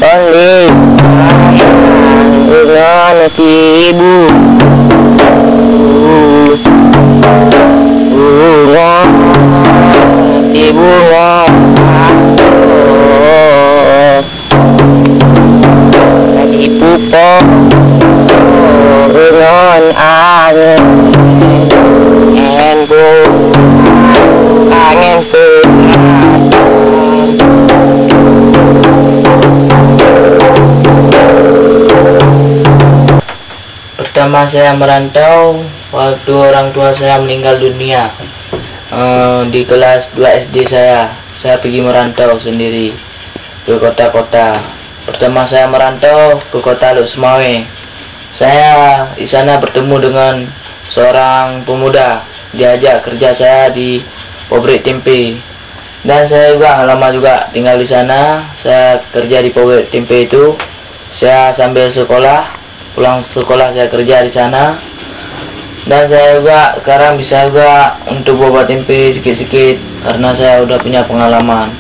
Only dengan si ibu ibu lagi pupo dengan angin bu angin pertama saya merantau waktu orang tua saya meninggal dunia. Di kelas 2 SD saya pergi merantau sendiri ke kota-kota. Pertama saya merantau ke kota Lusmawe. Saya di sana bertemu dengan seorang pemuda, diajak kerja saya di pabrik tempe. Dan saya juga lama juga tinggal di sana. Saya kerja di pabrik tempe itu. Saya sambil sekolah, pulang sekolah saya kerja di sana. Dan saya juga sekarang bisa juga untuk buat tempe sedikit-sedikit karena saya udah punya pengalaman.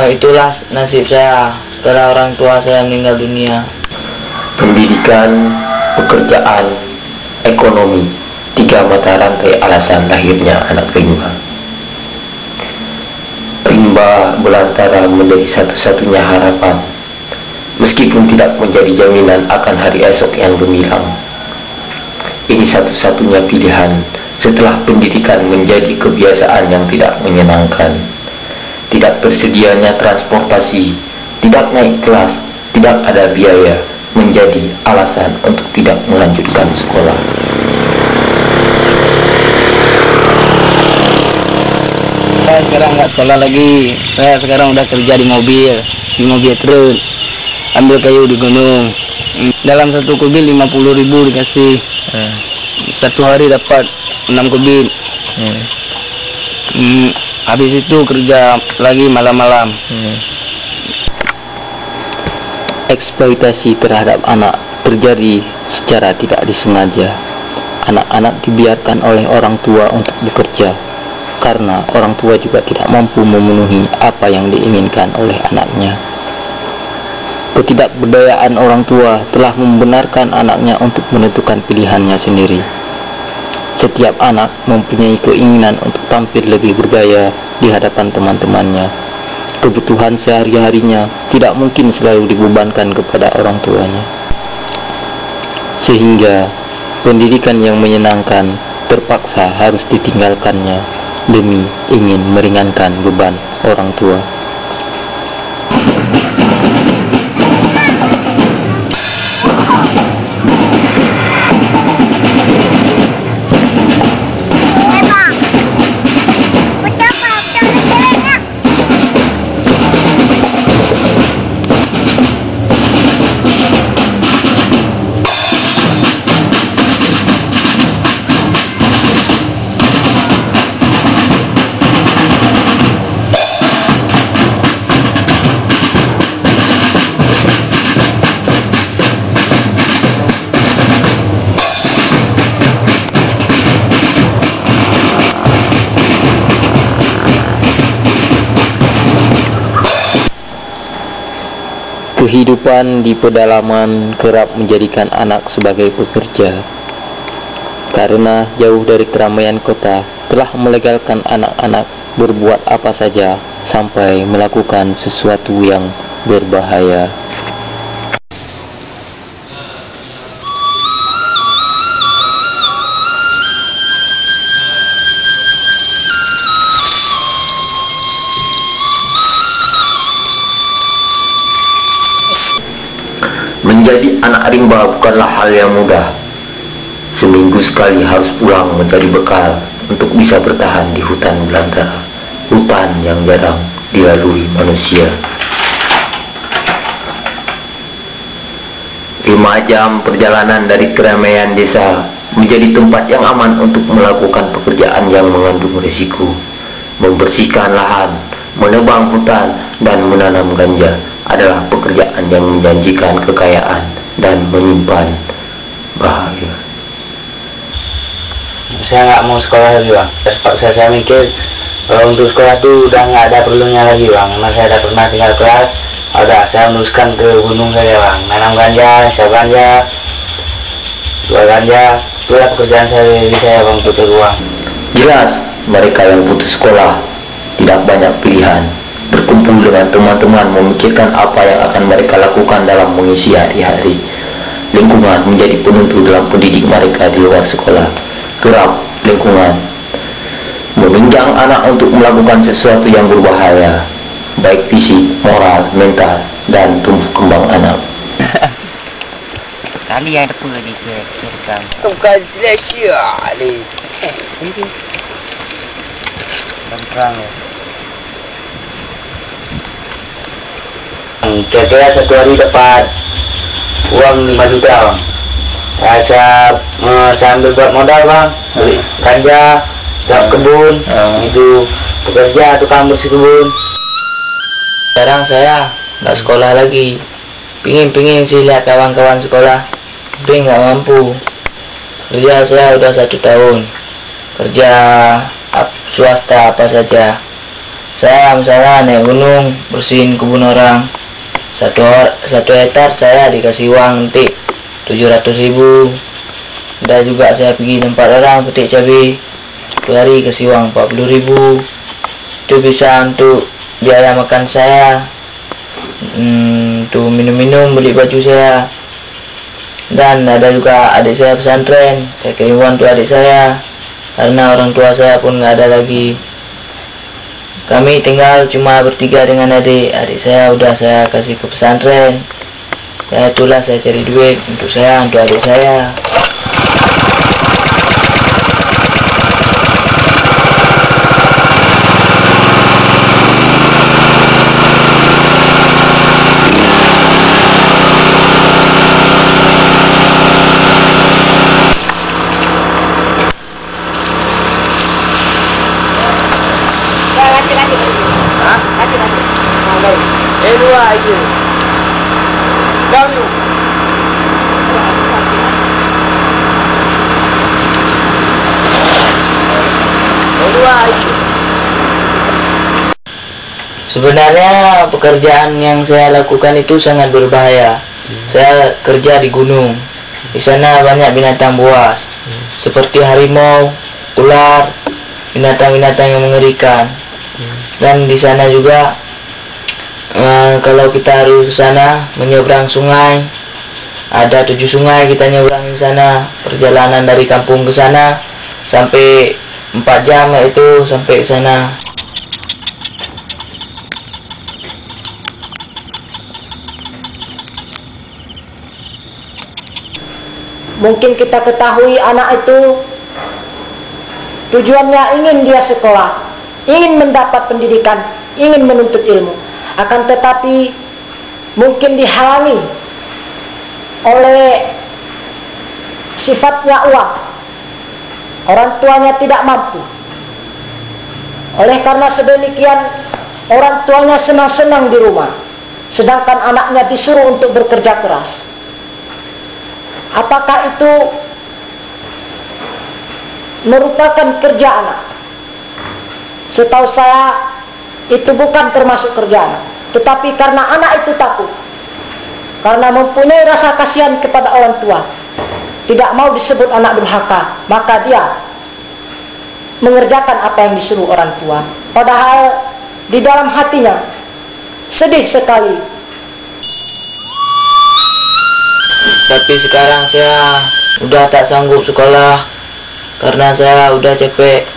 Itulah nasib saya setelah orang tua saya meninggal dunia. Pendidikan, pekerjaan, ekonomi, 3 mata rantai alasan lahirnya anak rimba. Rimba belantara menjadi satu-satunya harapan, meskipun tidak menjadi jaminan akan hari esok yang gemilang. Ini satu-satunya pilihan setelah pendidikan menjadi kebiasaan yang tidak menyenangkan. Tidak tersedianya transportasi, tidak naik kelas, tidak ada biaya, menjadi alasan untuk tidak melanjutkan sekolah. Saya sekarang nggak sekolah lagi. Saya sekarang udah kerja di mobil truk, ambil kayu di gunung. Dalam 1 kubik 50.000 dikasih. Satu hari dapat 6 kubik. Habis itu kerja lagi malam-malam. Eksploitasi terhadap anak terjadi secara tidak disengaja. Anak-anak dibiarkan oleh orang tua untuk bekerja karena orang tua juga tidak mampu memenuhi apa yang diinginkan oleh anaknya. Ketidakberdayaan orang tua telah membenarkan anaknya untuk menentukan pilihannya sendiri. Setiap anak mempunyai keinginan untuk tampil lebih bergaya di hadapan teman-temannya. Kebutuhan sehari-harinya tidak mungkin selalu dibebankan kepada orang tuanya. Sehingga pendidikan yang menyenangkan terpaksa harus ditinggalkannya demi ingin meringankan beban orang tua. Kehidupan di pedalaman kerap menjadikan anak sebagai pekerja. Karena jauh dari keramaian kota, telah melegalkan anak-anak berbuat apa saja sampai melakukan sesuatu yang berbahaya. Menjadi anak rimba bukanlah hal yang mudah. Seminggu sekali harus pulang mencari bekal untuk bisa bertahan di hutan belantara, hutan yang jarang dilalui manusia. 5 jam perjalanan dari keramaian desa menjadi tempat yang aman untuk melakukan pekerjaan yang mengandung risiko. Membersihkan lahan, menebang hutan, dan menanam ganja adalah pekerjaan yang menjanjikan kekayaan dan menyimpan bahagia. Saya nggak mau sekolah lagi, Bang. Saya mikir kalau untuk sekolah tuh udah nggak ada perlunya lagi, Bang. Karena saya udah pernah tinggal kelas Ada saya meneruskan ke gunung saya bang, nanam ganja, siap ganja, jual ganja, itulah pekerjaan saya bang, putar uang. Jelas mereka yang putus sekolah tidak banyak pilihan, berkumpul dengan teman-teman memikirkan apa yang akan mereka lakukan dalam mengisi hari-hari. Lingkungan menjadi penentu dalam pendidik mereka di luar sekolah. Kerap lingkungan meminjang anak untuk melakukan sesuatu yang berbahaya, baik fisik, moral, mental, dan tumbuh kembang anak. Kali yang apa di rekam? Bukan Malaysia ni. Perang ya. Kira-kira satu hari dapat uang 5 juta bang. Saya ambil buat modal bang, beli ganja, garap kebun, itu bekerja tukang bersih kebun. Sekarang saya nggak sekolah lagi, pingin sih lihat kawan-kawan sekolah, tapi nggak mampu. Kerja saya udah 1 tahun, kerja swasta apa saja. Saya misalnya naik gunung bersihin kebun orang, satu hektar saya dikasih uang nanti 700.000. Dan juga saya pergi tempat orang petik cabai, 1 hari kasih uang 40.000. Itu bisa untuk biaya makan saya, untuk minum-minum, beli baju saya. Dan ada juga adik saya pesantren, saya kirim uang untuk adik saya karena orang tua saya pun nggak ada lagi. Kami tinggal cuma bertiga dengan adik saya udah saya kasih ke pesantren. Itulah saya cari duit untuk saya, untuk adik saya. Dua itu. Kamu. Dua itu. Sebenarnya pekerjaan yang saya lakukan itu sangat berbahaya. Saya kerja di gunung. Di sana banyak binatang buas, seperti harimau, ular, binatang-binatang yang mengerikan. Dan di sana juga kalau kita harus ke sana menyeberang sungai, ada 7 sungai kita nyeberangin sana. Perjalanan dari kampung ke sana sampai 4 jam itu sampai ke sana. Mungkin kita ketahui anak itu tujuannya ingin dia sekolah, ingin mendapat pendidikan, ingin menuntut ilmu. Akan tetapi mungkin dihalangi oleh sifatnya uang. Orang tuanya tidak mampu. Oleh karena sedemikian, orang tuanya senang-senang di rumah, sedangkan anaknya disuruh untuk bekerja keras. Apakah itu merupakan kerja anak? Setahu saya itu bukan termasuk kerja anak, tetapi karena anak itu takut, karena mempunyai rasa kasihan kepada orang tua, tidak mau disebut anak durhaka, maka dia mengerjakan apa yang disuruh orang tua, padahal di dalam hatinya sedih sekali. Tapi sekarang saya udah tak sanggup sekolah karena saya udah capek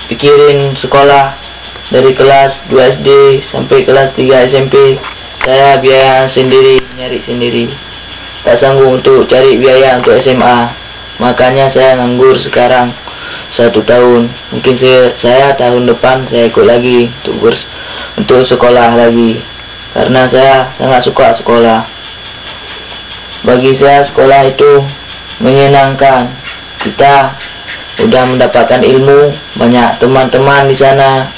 pikirin sekolah. Dari kelas 2 SD sampai kelas 3 SMP saya biaya sendiri, nyari sendiri, tak sanggup untuk cari biaya untuk SMA. Makanya saya nganggur sekarang 1 tahun. Mungkin saya tahun depan saya ikut lagi untuk sekolah lagi, karena saya sangat suka sekolah. Bagi saya sekolah itu menyenangkan. Kita udah mendapatkan ilmu, banyak teman-teman di sana,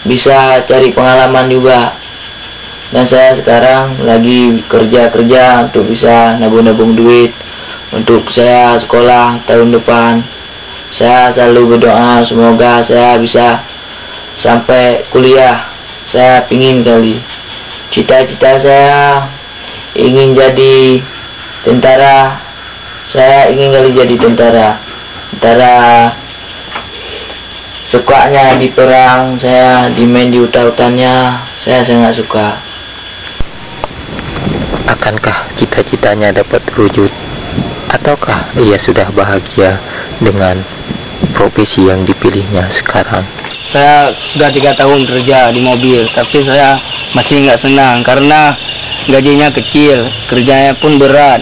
bisa cari pengalaman juga. Dan saya sekarang lagi kerja untuk bisa nabung-nabung duit untuk saya sekolah tahun depan. Saya selalu berdoa semoga saya bisa sampai kuliah. Saya pingin kali. Cita-cita saya ingin jadi tentara. Saya ingin kali jadi tentara. Sukanya di perang, saya dimain di hutan-hutannya, saya sangat suka. Akankah cita-citanya dapat terwujud? Ataukah ia sudah bahagia dengan profesi yang dipilihnya sekarang? Saya sudah 3 tahun kerja di mobil, tapi saya masih nggak senang karena gajinya kecil, kerjanya pun berat.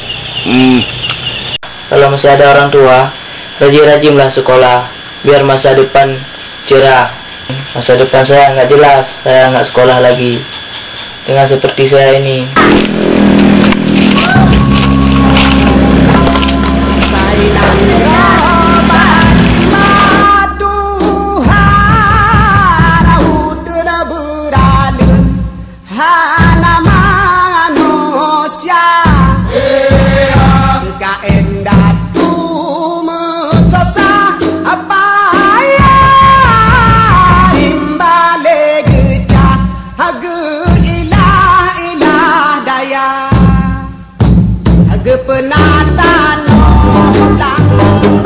Kalau masih ada orang tua, rajin-rajinlah sekolah, biar masa depan cerah. Masa depan saya nggak jelas, saya nggak sekolah lagi. Dengan seperti saya ini. Penata no